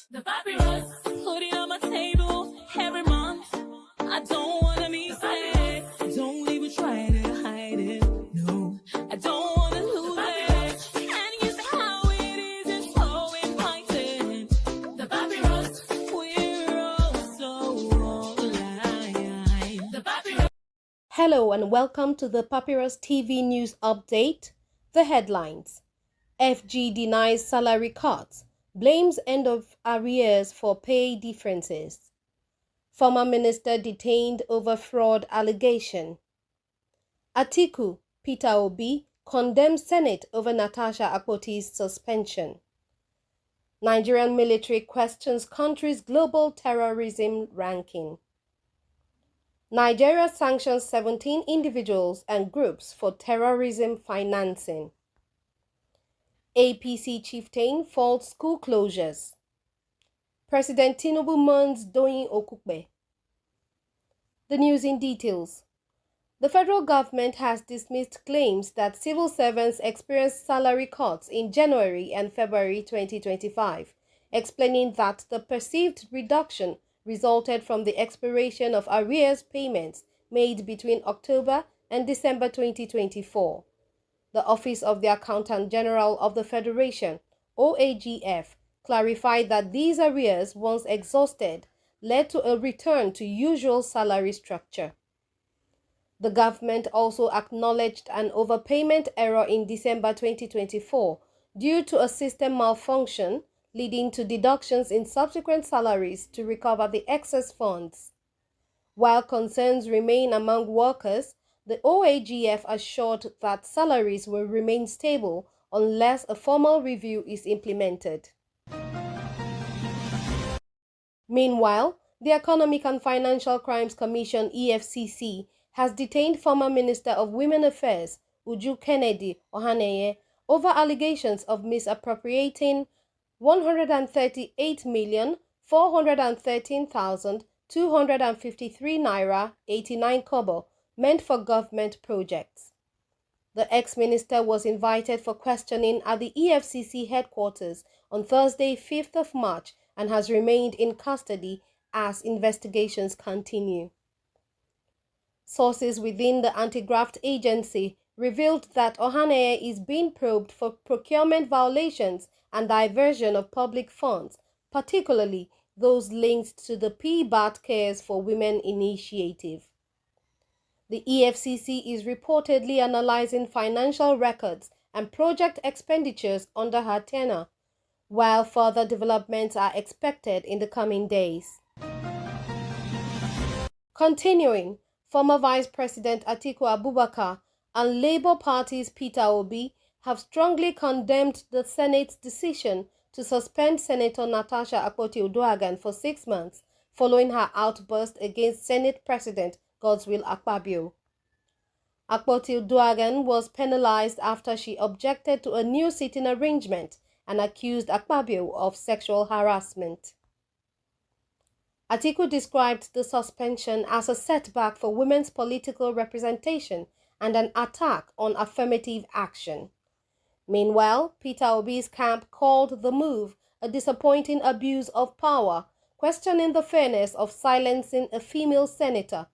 The papyrus, putting on my table every month. I don't wanna be sad. Don't even try to hide it. No, I don't wanna lose it. And you see how it is, it's so inviting. The papyrus, we're all so alive. The papyrus. Hello and welcome to the Papyrus TV News Update. The headlines: FG denies salary cuts, blames end of arrears for pay differences. Former minister detained over fraud allegation. Atiku, Peter Obi condemns Senate over Natasha Akpoti's suspension. Nigerian military questions country's global terrorism ranking. Nigeria sanctions 17 individuals and groups for terrorism financing. APC chieftain faults school closures. President Tinubu mourns Doyin Okukpe. The news in details. The federal government has dismissed claims that civil servants experienced salary cuts in January and February 2025, explaining that the perceived reduction resulted from the expiration of arrears payments made between October and December 2024. The Office of the Accountant General of the Federation, OAGF, clarified that these arrears, once exhausted, led to a return to usual salary structure. The government also acknowledged an overpayment error in December 2024 due to a system malfunction, leading to deductions in subsequent salaries to recover the excess funds. While concerns remain among workers, the OAGF assured that salaries will remain stable unless a formal review is implemented. Meanwhile, the Economic and Financial Crimes Commission (EFCC) has detained former Minister of Women Affairs Uju Kennedy Ohaneye over allegations of misappropriating 138,413,253 naira 89 kobo meant for government projects. The ex-minister was invited for questioning at the EFCC headquarters on Thursday, 5th of March, and has remained in custody as investigations continue. Sources within the anti-graft agency revealed that Ohaneye is being probed for procurement violations and diversion of public funds, particularly those linked to the PBAT Cares for Women initiative. The EFCC is reportedly analyzing financial records and project expenditures under her tenure, while further developments are expected in the coming days. Continuing, former Vice President Atiku Abubakar and Labour Party's Peter Obi have strongly condemned the Senate's decision to suspend Senator Natasha Akpoti-Uduaghan for 6 months following her outburst against Senate President Godswill Akpabio. Akpoti-Uduaghan was penalized after she objected to a new seating arrangement and accused Akpabio of sexual harassment. Atiku described the suspension as a setback for women's political representation and an attack on affirmative action. Meanwhile, Peter Obi's camp called the move a disappointing abuse of power, questioning the fairness of silencing a female senator.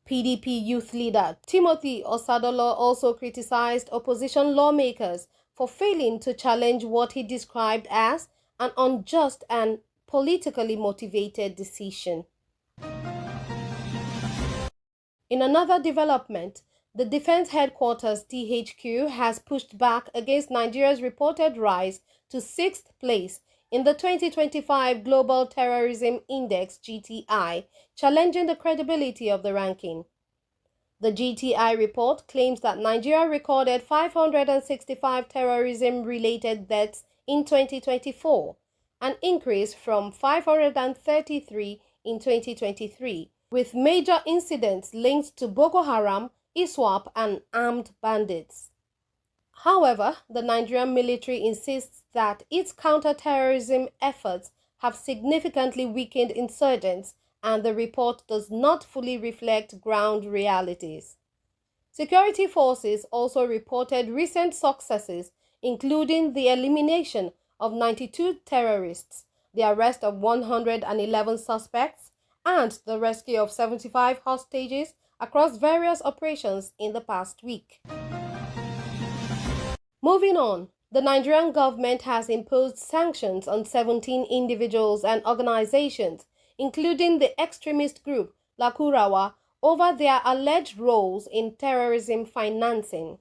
PDP youth leader Timothy Osadolo also criticized opposition lawmakers for failing to challenge what he described as an unjust and politically motivated decision. In another development, the Defense Headquarters (DHQ) has pushed back against Nigeria's reported rise to 6th place in the 2025 Global Terrorism Index (GTI), challenging the credibility of the ranking. The GTI report claims that Nigeria recorded 565 terrorism-related deaths in 2024, an increase from 533 in 2023, with major incidents linked to Boko Haram, ISWAP, and armed bandits. However, the Nigerian military insists that its counter-terrorism efforts have significantly weakened insurgents, and the report does not fully reflect ground realities. Security forces also reported recent successes, including the elimination of 92 terrorists, the arrest of 111 suspects, and the rescue of 75 hostages across various operations in the past week. Moving on, the Nigerian government has imposed sanctions on 17 individuals and organizations, including the extremist group Lakurawa, over their alleged roles in terrorism financing.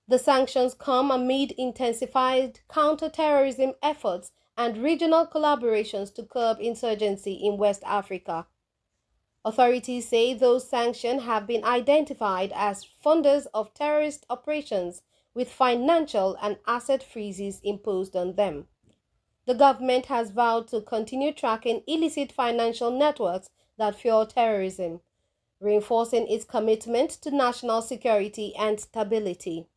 The sanctions come amid intensified counter-terrorism efforts and regional collaborations to curb insurgency in West Africa. Authorities say those sanctions have been identified as funders of terrorist operations, with financial and asset freezes imposed on them. The government has vowed to continue tracking illicit financial networks that fuel terrorism, reinforcing its commitment to national security and stability.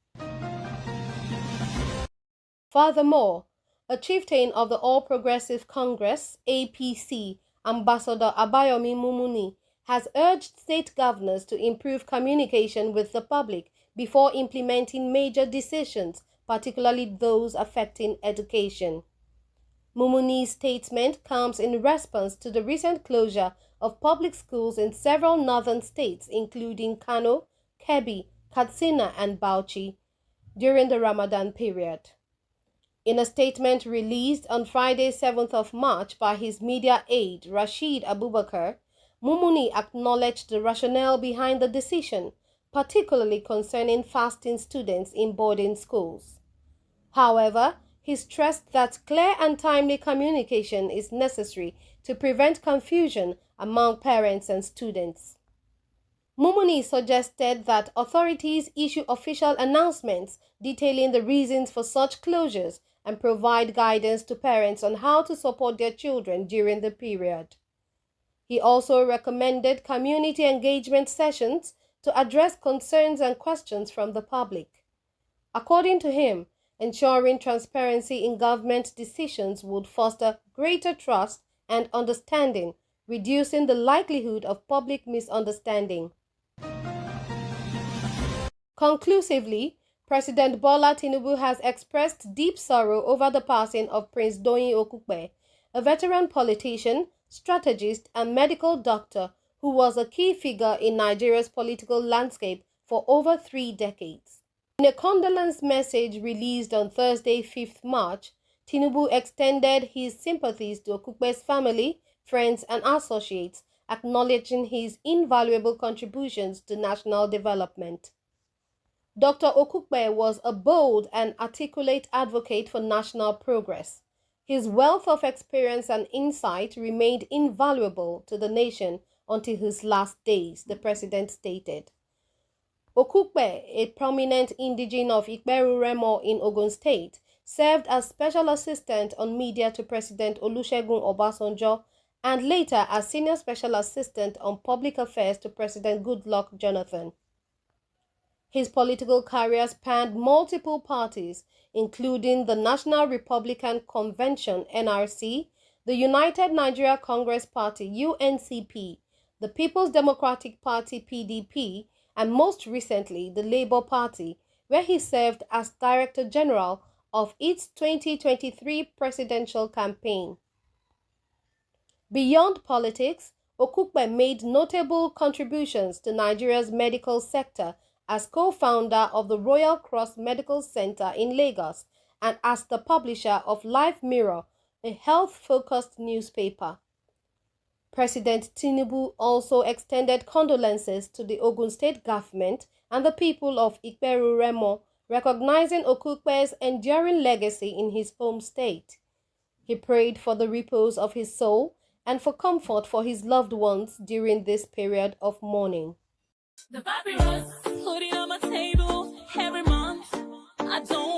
Furthermore, a chieftain of the All Progressive Congress (APC), Ambassador Abayomi Mumuni, has urged state governors to improve communication with the public before implementing major decisions, particularly those affecting education. Mumuni's statement comes in response to the recent closure of public schools in several northern states, including Kano, Kebbi, Katsina, and Bauchi, during the Ramadan period. In a statement released on Friday, 7th of March by his media aide, Rashid Abubakar, Mumuni acknowledged the rationale behind the decision, particularly concerning fasting students in boarding schools. However, he stressed that clear and timely communication is necessary to prevent confusion among parents and students. Mumuni suggested that authorities issue official announcements detailing the reasons for such closures and provide guidance to parents on how to support their children during the period. He also recommended community engagement sessions to address concerns and questions from the public. According to him, ensuring transparency in government decisions would foster greater trust and understanding, reducing the likelihood of public misunderstanding. Conclusively, President Bola Tinubu has expressed deep sorrow over the passing of Prince Doyin Okupe, a veteran politician, strategist, and medical doctor who was a key figure in Nigeria's political landscape for over 3 decades. In a condolence message released on Thursday, 5th March, Tinubu extended his sympathies to Okupe's family, friends, and associates, acknowledging his invaluable contributions to national development. Dr. Okupe was a bold and articulate advocate for national progress. His wealth of experience and insight remained invaluable to the nation until his last days, the president stated. Okupe, a prominent indigene of Ikperu Remo in Ogun State, served as special assistant on media to President Olusegun Obasanjo and later as senior special assistant on public affairs to President Goodluck Jonathan. His political career spanned multiple parties, including the National Republican Convention (NRC), the United Nigeria Congress Party (UNCP), the People's Democratic Party (PDP), and most recently the Labour Party, where he served as Director General of its 2023 presidential campaign. Beyond politics, Okupe made notable contributions to Nigeria's medical sector as co-founder of the Royal Cross Medical Center in Lagos and as the publisher of Life Mirror, a health-focused newspaper. President Tinubu also extended condolences to the Ogun State government and the people of Ikperu Remo, recognizing Okupe's enduring legacy in his home state. He prayed for the repose of his soul and for comfort for his loved ones during this period of mourning. The Arrears, putting on my table every month. I don't